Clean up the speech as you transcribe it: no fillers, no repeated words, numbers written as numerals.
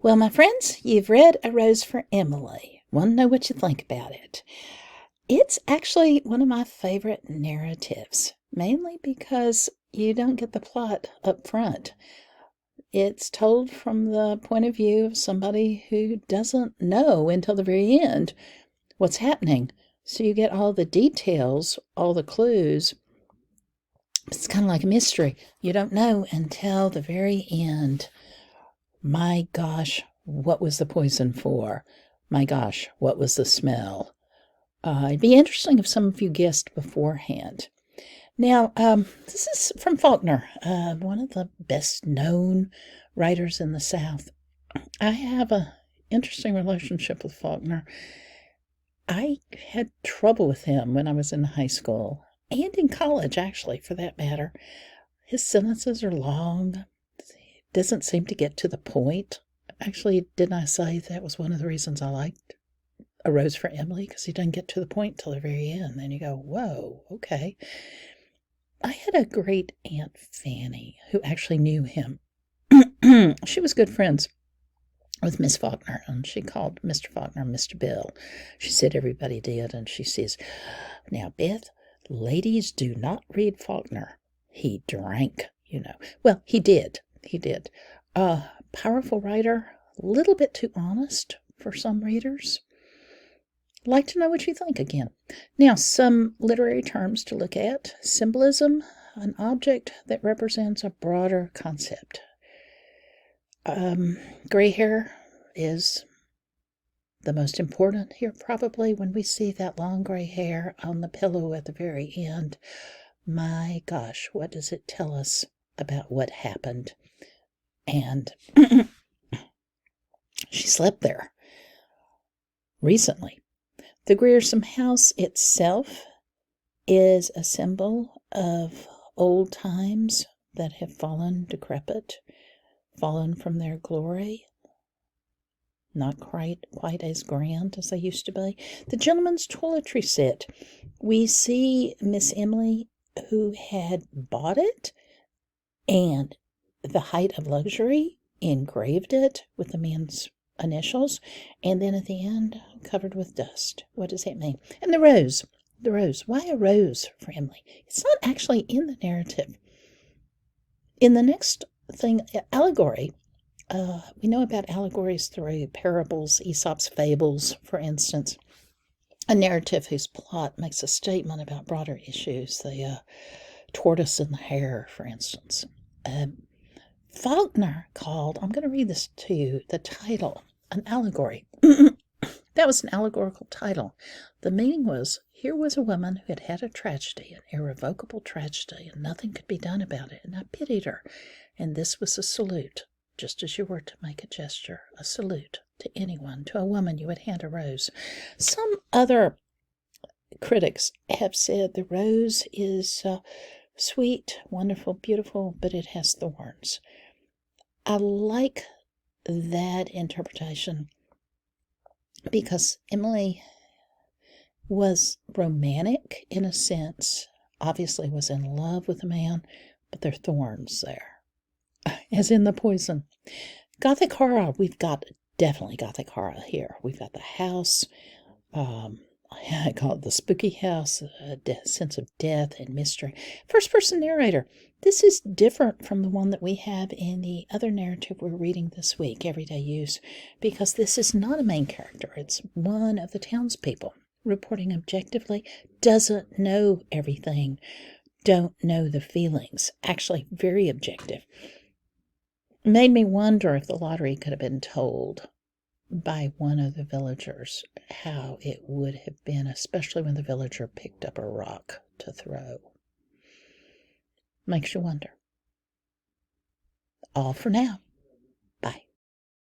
Well, my friends, you've read A Rose for Emily. Want to know what you think about it? It's actually one of my favorite narratives, mainly because you don't get the plot up front. It's told from the point of view of somebody who doesn't know until the very end what's happening. So you get all the details, all the clues. It's kind of like a mystery. You don't know until the very end. My gosh, what was the poison for? My gosh, what was the smell? It'd be interesting if some of you guessed beforehand. Now, this is from Faulkner, one of the best known writers in the South. I have an interesting relationship with Faulkner. I had trouble with him when I was in high school and in college, actually, for that matter. His sentences are long, doesn't seem to get to the point. Actually, didn't I say that was one of the reasons I liked A Rose for Emily? Because he doesn't get to the point till the very end. Then you go, whoa, okay. I had a great Aunt Fanny who actually knew him. She was good friends with Miss Faulkner, and she called Mr. Faulkner Mr. Bill. She said everybody did, and she says, now, Beth, ladies do not read Faulkner. He drank, you know. Well, he did. He did. Powerful writer, a little bit too honest for some readers. Like to know what you think again. Now, some literary terms to look at. Symbolism, an object that represents a broader concept. Gray hair is the most important here, probably, when we see that long gray hair on the pillow at the very end. My gosh, what does it tell us about what happened? And she slept there recently. The Grierson house itself is a symbol of old times that have fallen decrepit, fallen from their glory, not quite as grand as they used to be. The gentleman's toiletry set. We see Miss Emily, who had bought it, and the height of luxury, engraved it with the man's initials, and then at the end, covered with dust. What does that mean? And the rose. The rose. Why a rose for Emily? It's not actually in the narrative. In the next thing, allegory. We know about allegories through parables, Aesop's fables, for instance. A narrative whose plot makes a statement about broader issues. The tortoise and the hare, for instance. Faulkner called, I'm going to read this to you, the title, an allegory. That was an allegorical title. The meaning was, here was a woman who had had a tragedy, an irrevocable tragedy, and nothing could be done about it, and I pitied her. And this was a salute, just as you were to make a gesture, a salute to anyone, to a woman you would hand a rose. Some other critics have said the rose is sweet, wonderful, beautiful, but it has thorns. I like that interpretation because Emily was romantic in a sense, obviously was in love with a man, but there are thorns there, as in the poison. Gothic horror, we've got definitely Gothic horror here. We've got the house, I call it the spooky house, a sense of death and mystery. First person narrator. This is different from the one that we have in the other narrative we're reading this week, Everyday Use, because this is not a main character. It's one of the townspeople reporting objectively, doesn't know everything, don't know the feelings. Actually, very objective. Made me wonder if the lottery could have been told by one of the villagers, how it would have been, especially when the villager picked up a rock to throw. Makes you wonder. All for now.